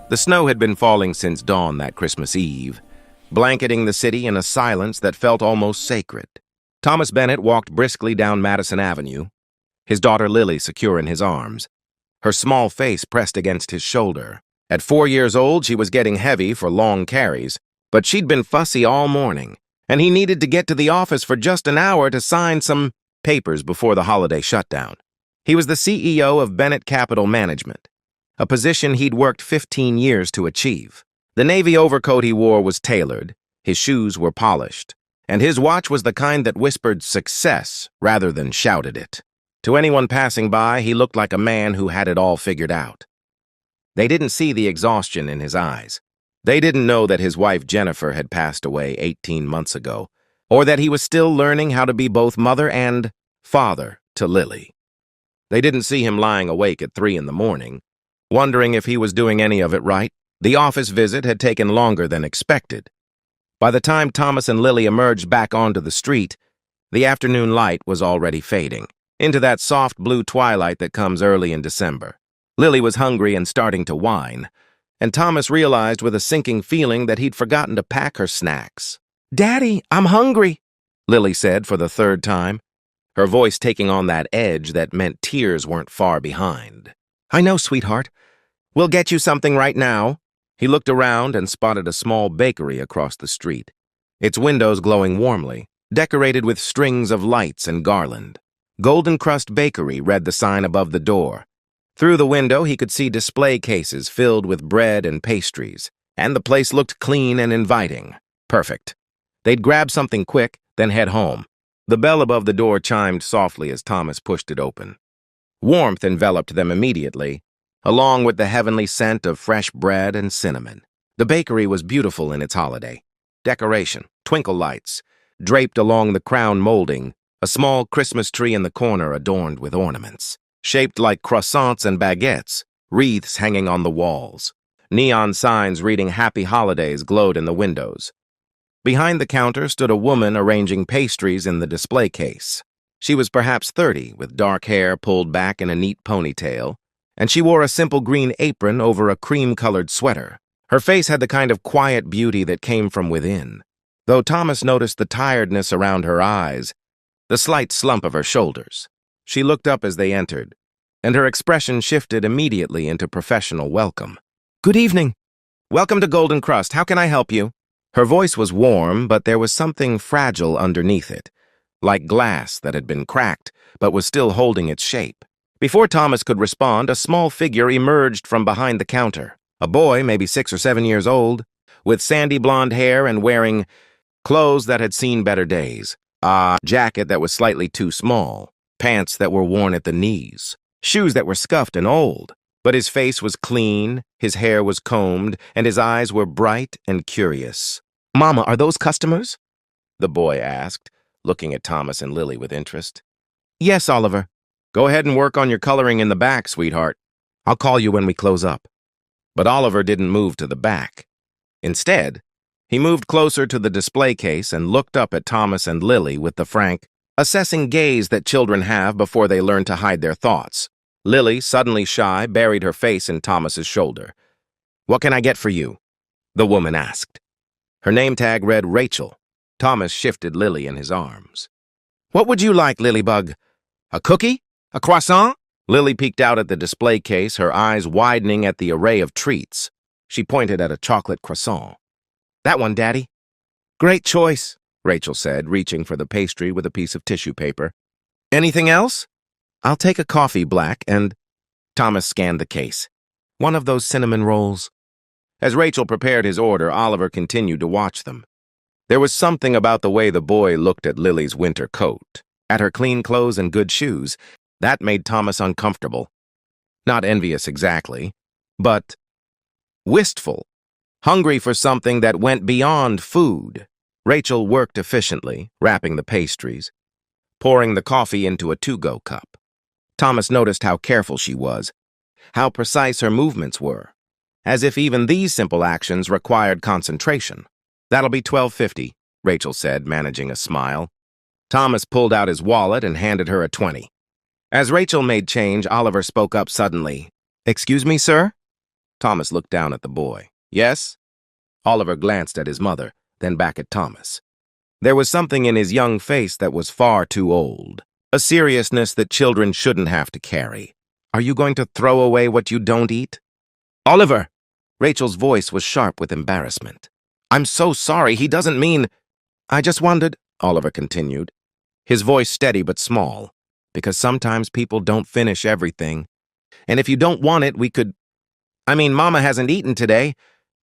The snow had been falling since dawn that Christmas Eve, blanketing the city in a silence that felt almost sacred. Thomas Bennett walked briskly down Madison Avenue, his daughter Lily secure in his arms, her small face pressed against his shoulder. At 4 years old, she was getting heavy for long carries, but she'd been fussy all morning, and he needed to get to the office for just an hour to sign some papers before the holiday shutdown. He was the CEO of Bennett Capital Management, a position he'd worked 15 years to achieve. The navy overcoat he wore was tailored, his shoes were polished, and his watch was the kind that whispered success rather than shouted it. To anyone passing by, he looked like a man who had it all figured out. They didn't see the exhaustion in his eyes. They didn't know that his wife Jennifer had passed away 18 months ago, or that he was still learning how to be both mother and father to Lily. They didn't see him lying awake at 3 in the morning, wondering if he was doing any of it right. The office visit had taken longer than expected. By the time Thomas and Lily emerged back onto the street, the afternoon light was already fading into that soft blue twilight that comes early in December. Lily was hungry and starting to whine, and Thomas realized with a sinking feeling that he'd forgotten to pack her snacks. "Daddy, I'm hungry," Lily said for the 3rd time, her voice taking on that edge that meant tears weren't far behind. "I know, sweetheart. We'll get you something right now." He looked around and spotted a small bakery across the street, its windows glowing warmly, decorated with strings of lights and garland. Golden Crust Bakery read the sign above the door. Through the window, he could see display cases filled with bread and pastries, and the place looked clean and inviting. Perfect. They'd grab something quick, then head home. The bell above the door chimed softly as Thomas pushed it open. Warmth enveloped them immediately, along with the heavenly scent of fresh bread and cinnamon. The bakery was beautiful in its holiday decoration, twinkle lights, draped along the crown molding, a small Christmas tree in the corner adorned with ornaments, shaped like croissants and baguettes, wreaths hanging on the walls. Neon signs reading Happy Holidays glowed in the windows. Behind the counter stood a woman arranging pastries in the display case. She was perhaps 30, with dark hair pulled back in a neat ponytail, and she wore a simple green apron over a cream-colored sweater. Her face had the kind of quiet beauty that came from within, though Thomas noticed the tiredness around her eyes, the slight slump of her shoulders. She looked up as they entered, and her expression shifted immediately into professional welcome. "Good evening. Welcome to Golden Crust. How can I help you?" Her voice was warm, but there was something fragile underneath it, like glass that had been cracked but was still holding its shape. Before Thomas could respond, a small figure emerged from behind the counter. A boy, maybe 6 or 7 years old, with sandy blonde hair and wearing clothes that had seen better days. A jacket that was slightly too small, pants that were worn at the knees, shoes that were scuffed and old. But his face was clean, his hair was combed, and his eyes were bright and curious. "Mama, are those customers?" the boy asked, looking at Thomas and Lily with interest. "Yes, Oliver." "Go ahead and work on your coloring in the back, sweetheart. I'll call you when we close up." But Oliver didn't move to the back. Instead, he moved closer to the display case and looked up at Thomas and Lily with the frank, assessing gaze that children have before they learn to hide their thoughts. Lily, suddenly shy, buried her face in Thomas's shoulder. "What can I get for you?" the woman asked. Her name tag read Rachel. Thomas shifted Lily in his arms. "What would you like, Lilybug? A cookie? A croissant?" Lily peeked out at the display case, her eyes widening at the array of treats. She pointed at a chocolate croissant. "That one, Daddy." "Great choice," Rachel said, reaching for the pastry with a piece of tissue paper. "Anything else?" "I'll take a coffee black and—" Thomas scanned the case. "One of those cinnamon rolls." As Rachel prepared his order, Oliver continued to watch them. There was something about the way the boy looked at Lily's winter coat, at her clean clothes and good shoes, that made Thomas uncomfortable. Not envious exactly, but wistful, hungry for something that went beyond food. Rachel worked efficiently, wrapping the pastries, pouring the coffee into a to-go cup. Thomas noticed how careful she was, how precise her movements were, as if even these simple actions required concentration. "That'll be $12.50, Rachel said, managing a smile. Thomas pulled out his wallet and handed her a 20. As Rachel made change, Oliver spoke up suddenly. "Excuse me, sir?" Thomas looked down at the boy. Yes? Oliver glanced at his mother, then back at Thomas. There was something in his young face that was far too old, a seriousness that children shouldn't have to carry. Are you going to throw away what you don't eat? Oliver! Rachel's voice was sharp with embarrassment. I'm so sorry, he doesn't mean... I just wondered, Oliver continued, his voice steady but small, because sometimes people don't finish everything. And if you don't want it, we could... Mama hasn't eaten today,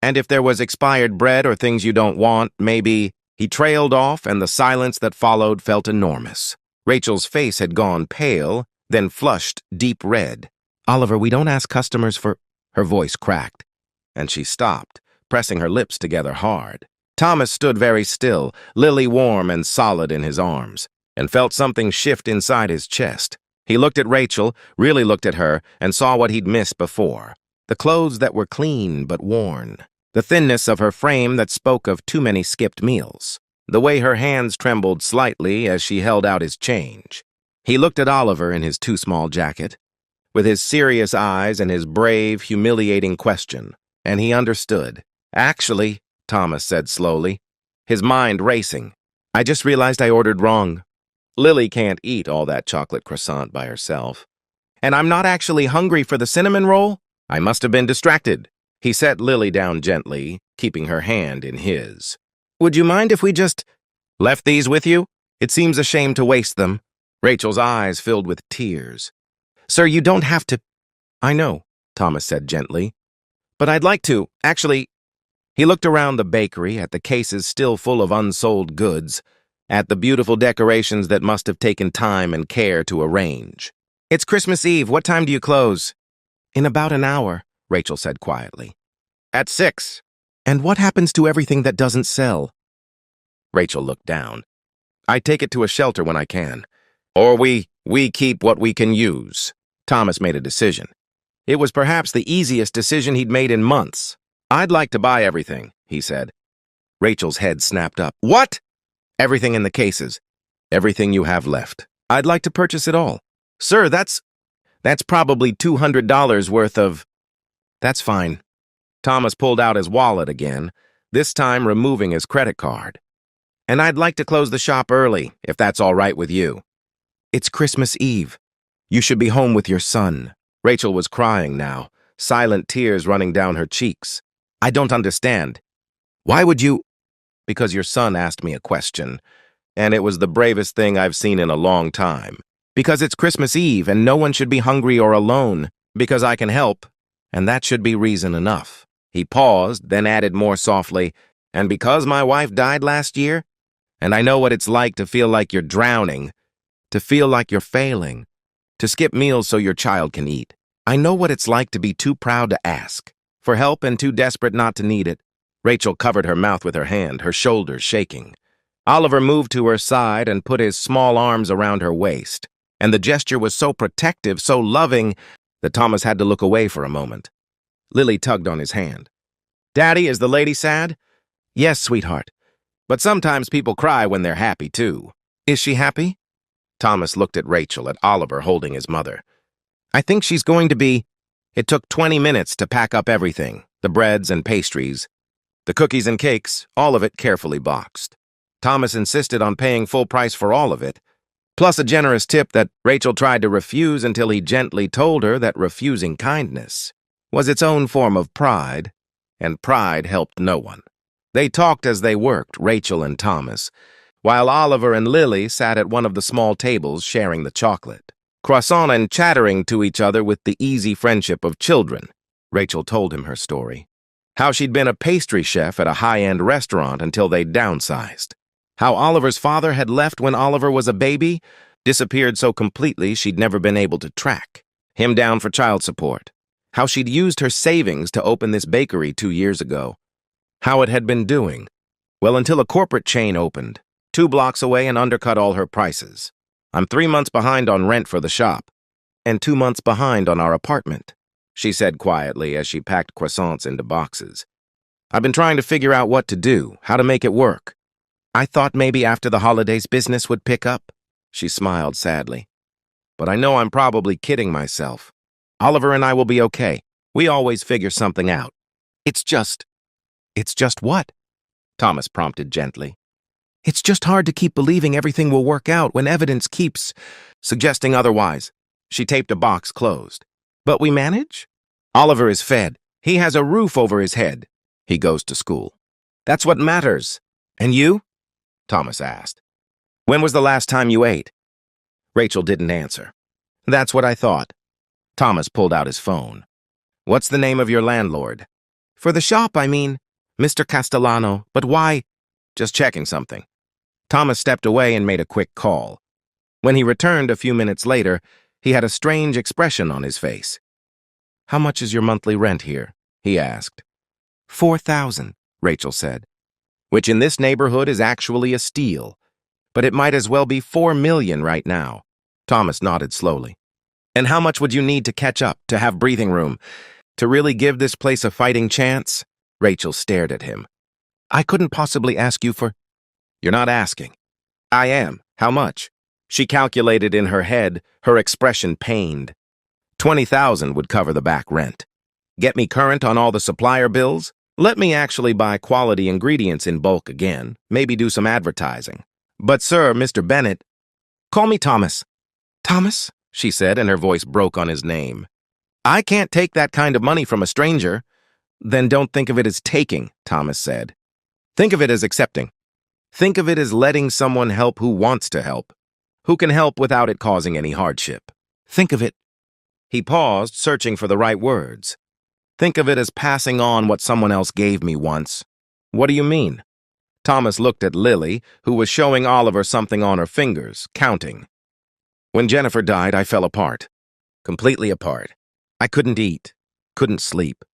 and if there was expired bread or things you don't want, maybe... He trailed off, and the silence that followed felt enormous. Rachel's face had gone pale, then flushed deep red. Oliver, we don't ask customers for... Her voice cracked, and she stopped, pressing her lips together hard. Thomas stood very still, Lily warm and solid in his arms, and felt something shift inside his chest. He looked at Rachel, really looked at her, and saw what he'd missed before. The clothes that were clean but worn. The thinness of her frame that spoke of too many skipped meals. The way her hands trembled slightly as she held out his change. He looked at Oliver in his too small jacket, with his serious eyes and his brave, humiliating question, and he understood. Actually, Thomas said slowly, his mind racing, I just realized I ordered wrong. Lily can't eat all that chocolate croissant by herself. And I'm not actually hungry for the cinnamon roll? I must have been distracted. He set Lily down gently, keeping her hand in his. Would you mind if we just left these with you? It seems a shame to waste them. Rachel's eyes filled with tears. Sir, you don't have to... I know, Thomas said gently. But I'd like to, actually... He looked around the bakery at the cases still full of unsold goods, at the beautiful decorations that must have taken time and care to arrange. It's Christmas Eve. What time do you close? In about an hour, Rachel said quietly. At 6. And what happens to everything that doesn't sell? Rachel looked down. I take it to a shelter when I can. Or we keep what we can use. Thomas made a decision. It was perhaps the easiest decision he'd made in months. I'd like to buy everything, he said. Rachel's head snapped up. What? Everything in the cases. Everything you have left. I'd like to purchase it all. Sir, that's probably $200 worth of... That's fine. Thomas pulled out his wallet again, this time removing his credit card. And I'd like to close the shop early, if that's all right with you. It's Christmas Eve. You should be home with your son. Rachel was crying now, silent tears running down her cheeks. I don't understand. Why would you... Because your son asked me a question, and it was the bravest thing I've seen in a long time. Because it's Christmas Eve, and no one should be hungry or alone. Because I can help. And that should be reason enough. He paused, then added more softly, and because my wife died last year, and I know what it's like to feel like you're drowning, to feel like you're failing, to skip meals so your child can eat. I know what it's like to be too proud to ask for help and too desperate not to need it. Rachel covered her mouth with her hand, her shoulders shaking. Oliver moved to her side and put his small arms around her waist, and the gesture was so protective, so loving, that Thomas had to look away for a moment. Lily tugged on his hand. Daddy, is the lady sad? Yes, sweetheart. But sometimes people cry when they're happy, too. Is she happy? Thomas looked at Rachel, at Oliver holding his mother. I think she's going to be... It took 20 minutes to pack up everything, the breads and pastries, the cookies and cakes, all of it carefully boxed. Thomas insisted on paying full price for all of it, plus a generous tip that Rachel tried to refuse until he gently told her that refusing kindness was its own form of pride, and pride helped no one. They talked as they worked, Rachel and Thomas, while Oliver and Lily sat at one of the small tables sharing the chocolate, croissant and chattering to each other with the easy friendship of children. Rachel told him her story. How she'd been a pastry chef at a high-end restaurant until they'd downsized. How Oliver's father had left when Oliver was a baby, disappeared so completely she'd never been able to track him down for child support. How she'd used her savings to open this bakery 2 years ago. How it had been doing. Well, until a corporate chain opened, 2 blocks away, and undercut all her prices. I'm 3 months behind on rent for the shop, and 2 months behind on our apartment, she said quietly as she packed croissants into boxes. I've been trying to figure out what to do, how to make it work. I thought maybe after the holidays business would pick up, she smiled sadly. But I know I'm probably kidding myself. Oliver and I will be okay. We always figure something out. It's just what? Thomas prompted gently. It's just hard to keep believing everything will work out when evidence keeps suggesting otherwise. She taped a box closed. But we manage? Oliver is fed. He has a roof over his head. He goes to school. That's what matters. And you? Thomas asked. When was the last time you ate? Rachel didn't answer. That's what I thought. Thomas pulled out his phone. What's the name of your landlord? For the shop, I mean. Mr. Castellano. But why? Just checking something. Thomas stepped away and made a quick call. When he returned a few minutes later, he had a strange expression on his face. How much is your monthly rent here? He asked. 4,000, Rachel said. Which in this neighborhood is actually a steal. But it might as well be 4 million right now. Thomas nodded slowly. And how much would you need to catch up, to have breathing room, to really give this place a fighting chance? Rachel stared at him. I couldn't possibly ask you for... You're not asking. I am. How much? She calculated in her head, her expression pained. 20,000 would cover the back rent. Get me current on all the supplier bills? Let me actually buy quality ingredients in bulk again, maybe do some advertising. But sir, Mr. Bennett... Call me Thomas. Thomas? She said, and her voice broke on his name. I can't take that kind of money from a stranger. Then don't think of it as taking, Thomas said. Think of it as accepting. Think of it as letting someone help who wants to help, who can help without it causing any hardship. Think of it. He paused, searching for the right words. Think of it as passing on what someone else gave me once. What do you mean? Thomas looked at Lily, who was showing Oliver something on her fingers, counting. When Jennifer died, I fell apart. Completely apart. I couldn't eat, couldn't sleep,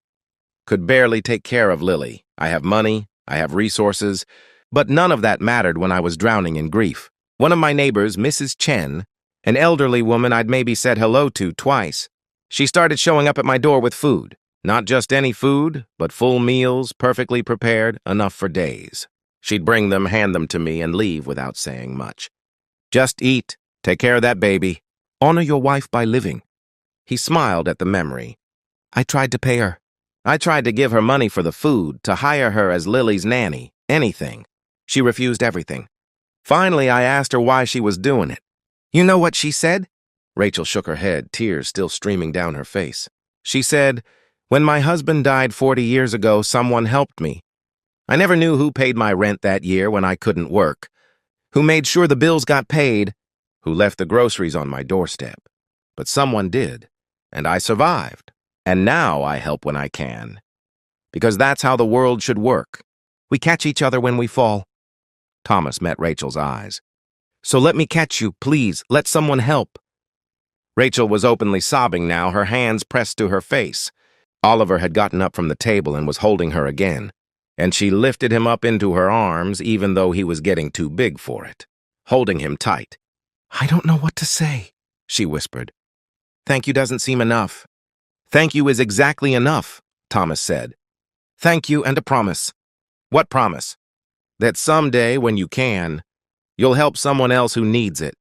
could barely take care of Lily. I have money, I have resources, but none of that mattered when I was drowning in grief. One of my neighbors, Mrs. Chen, an elderly woman I'd maybe said hello to twice, she started showing up at my door with food. Not just any food, but full meals, perfectly prepared, enough for days. She'd bring them, hand them to me, and leave without saying much. Just eat, take care of that baby, honor your wife by living. He smiled at the memory. I tried to pay her. I tried to give her money for the food, to hire her as Lily's nanny, anything. She refused everything. Finally, I asked her why she was doing it. You know what she said? Rachel shook her head, tears still streaming down her face. She said, when my husband died 40 years ago, someone helped me. I never knew who paid my rent that year when I couldn't work, who made sure the bills got paid, who left the groceries on my doorstep. But someone did, and I survived. And now I help when I can. Because that's how the world should work. We catch each other when we fall. Thomas met Rachel's eyes. So let me catch you, please. Let someone help. Rachel was openly sobbing now, her hands pressed to her face. Oliver had gotten up from the table and was holding her again, and she lifted him up into her arms even though he was getting too big for it, holding him tight. I don't know what to say, she whispered. Thank you doesn't seem enough. Thank you is exactly enough, Thomas said. Thank you and a promise. What promise? That someday, when you can, you'll help someone else who needs it.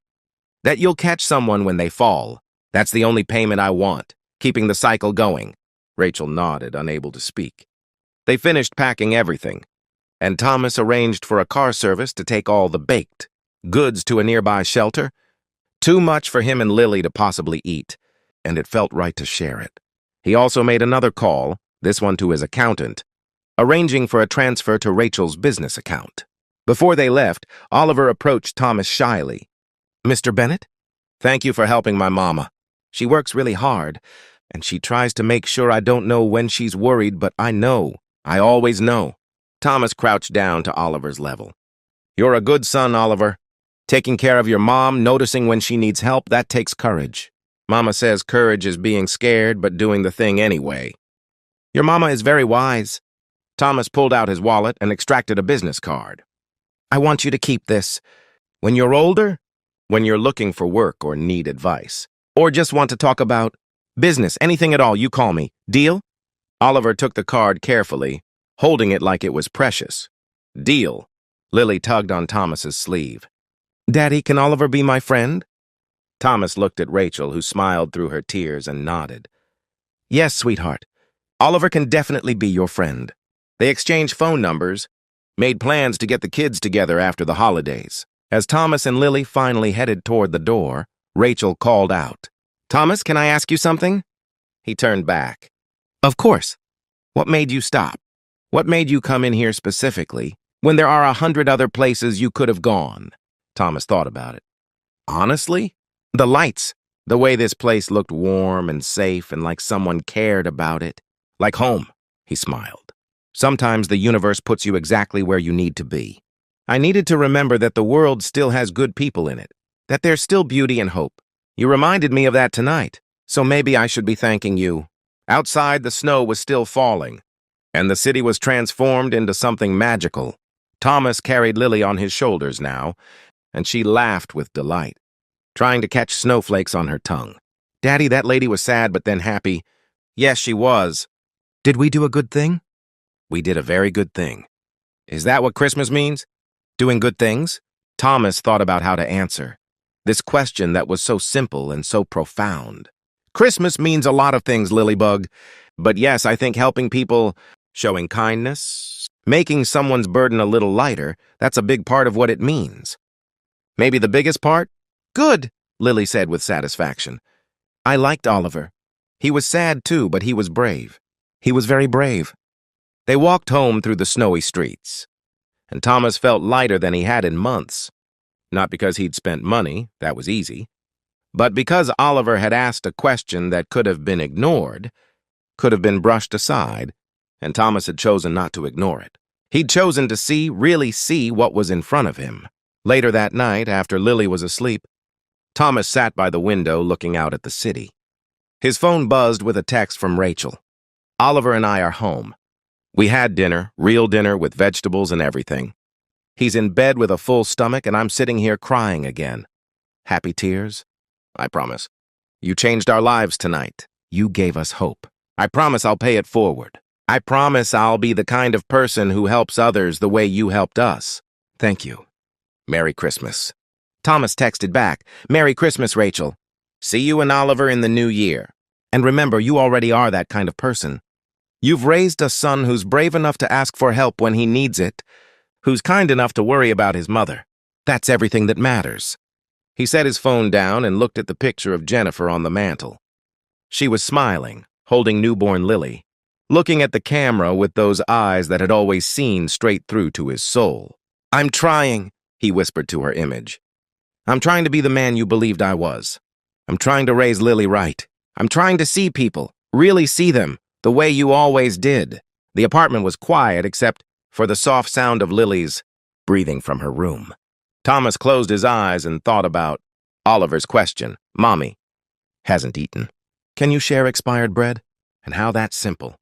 That you'll catch someone when they fall. That's the only payment I want, keeping the cycle going. Rachel nodded, unable to speak. They finished packing everything, and Thomas arranged for a car service to take all the baked goods to a nearby shelter. Too much for him and Lily to possibly eat, and it felt right to share it. He also made another call, this one to his accountant, arranging for a transfer to Rachel's business account. Before they left, Oliver approached Thomas shyly. Mr. Bennett? Thank you for helping my mama. She works really hard, and she tries to make sure I don't know when she's worried, but I know. I always know. Thomas crouched down to Oliver's level. You're a good son, Oliver. Taking care of your mom, noticing when she needs help, that takes courage. Mama says courage is being scared, but doing the thing anyway. Your mama is very wise. Thomas pulled out his wallet and extracted a business card. I want you to keep this. When you're older, when you're looking for work or need advice, or just want to talk about business, anything at all, you call me. Deal? Oliver took the card carefully, holding it like it was precious. Deal. Lily tugged on Thomas's sleeve. Daddy, can Oliver be my friend? Thomas looked at Rachel, who smiled through her tears and nodded. Yes, sweetheart. Oliver can definitely be your friend. They exchanged phone numbers, made plans to get the kids together after the holidays. As Thomas and Lily finally headed toward the door, Rachel called out, "Thomas, can I ask you something?" He turned back. "Of course. What made you stop? What made you come in here specifically when there are 100 other places you could have gone?" Thomas thought about it. "Honestly, the lights, the way this place looked warm and safe and like someone cared about it. Like home," he smiled. "Sometimes the universe puts you exactly where you need to be. I needed to remember that the world still has good people in it, that there's still beauty and hope. You reminded me of that tonight, so maybe I should be thanking you." Outside, the snow was still falling, and the city was transformed into something magical. Thomas carried Lily on his shoulders now, and she laughed with delight, trying to catch snowflakes on her tongue. "Daddy, that lady was sad but then happy." "Yes, she was." "Did we do a good thing?" "We did a very good thing." "Is that what Christmas means? Doing good things?" Thomas thought about how to answer this question that was so simple and so profound. "Christmas means a lot of things, Lilybug. But yes, I think helping people, showing kindness, making someone's burden a little lighter, that's a big part of what it means." "Maybe the biggest part?" "Good," Lily said with satisfaction. "I liked Oliver. He was sad too, but he was brave. He was very brave." They walked home through the snowy streets, and Thomas felt lighter than he had in months. Not because he'd spent money, that was easy, but because Oliver had asked a question that could have been ignored, could have been brushed aside, and Thomas had chosen not to ignore it. He'd chosen to really see what was in front of him. Later that night, after Lily was asleep, Thomas sat by the window looking out at the city. His phone buzzed with a text from Rachel. "Oliver and I are home. We had dinner, real dinner with vegetables and everything. He's in bed with a full stomach and I'm sitting here crying again. Happy tears? I promise. You changed our lives tonight. You gave us hope. I promise I'll pay it forward. I promise I'll be the kind of person who helps others the way you helped us. Thank you. Merry Christmas." Thomas texted back, "Merry Christmas, Rachel. See you and Oliver in the new year. And remember, you already are that kind of person. You've raised a son who's brave enough to ask for help when he needs it, who's kind enough to worry about his mother. That's everything that matters." He set his phone down and looked at the picture of Jennifer on the mantel. She was smiling, holding newborn Lily, looking at the camera with those eyes that had always seen straight through to his soul. "I'm trying," he whispered to her image. "I'm trying to be the man you believed I was. I'm trying to raise Lily right. I'm trying to see people, really see them, the way you always did." The apartment was quiet except for the soft sound of Lily's breathing from her room. Thomas closed his eyes and thought about Oliver's question. Mommy hasn't eaten. Can you share expired bread? And how that's simple.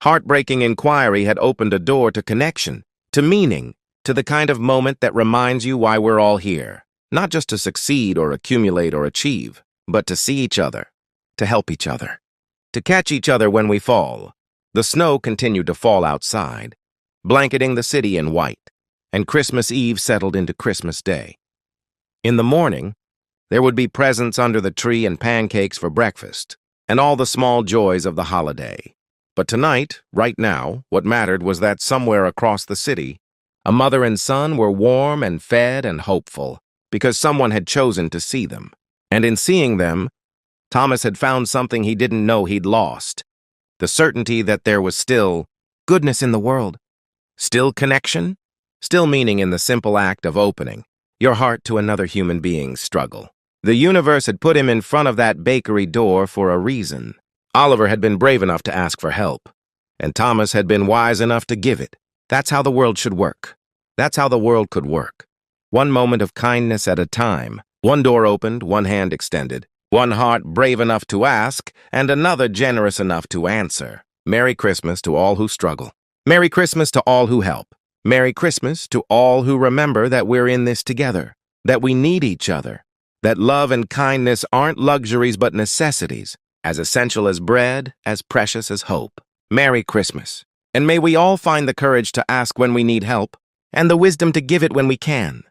Heartbreaking inquiry had opened a door to connection, to meaning, to the kind of moment that reminds you why we're all here. Not just to succeed or accumulate or achieve, but to see each other, to help each other, to catch each other when we fall. The snow continued to fall outside, blanketing the city in white, and Christmas Eve settled into Christmas Day. In the morning, there would be presents under the tree and pancakes for breakfast, and all the small joys of the holiday. But tonight, right now, what mattered was that somewhere across the city, a mother and son were warm and fed and hopeful, because someone had chosen to see them. And in seeing them, Thomas had found something he didn't know he'd lost. The certainty that there was still goodness in the world, still connection, still meaning in the simple act of opening your heart to another human being's struggle. The universe had put him in front of that bakery door for a reason. Oliver had been brave enough to ask for help, and Thomas had been wise enough to give it. That's how the world should work. That's how the world could work. One moment of kindness at a time. One door opened, one hand extended. One heart brave enough to ask, and another generous enough to answer. Merry Christmas to all who struggle. Merry Christmas to all who help. Merry Christmas to all who remember that we're in this together, that we need each other, that love and kindness aren't luxuries but necessities, as essential as bread, as precious as hope. Merry Christmas. And may we all find the courage to ask when we need help, and the wisdom to give it when we can.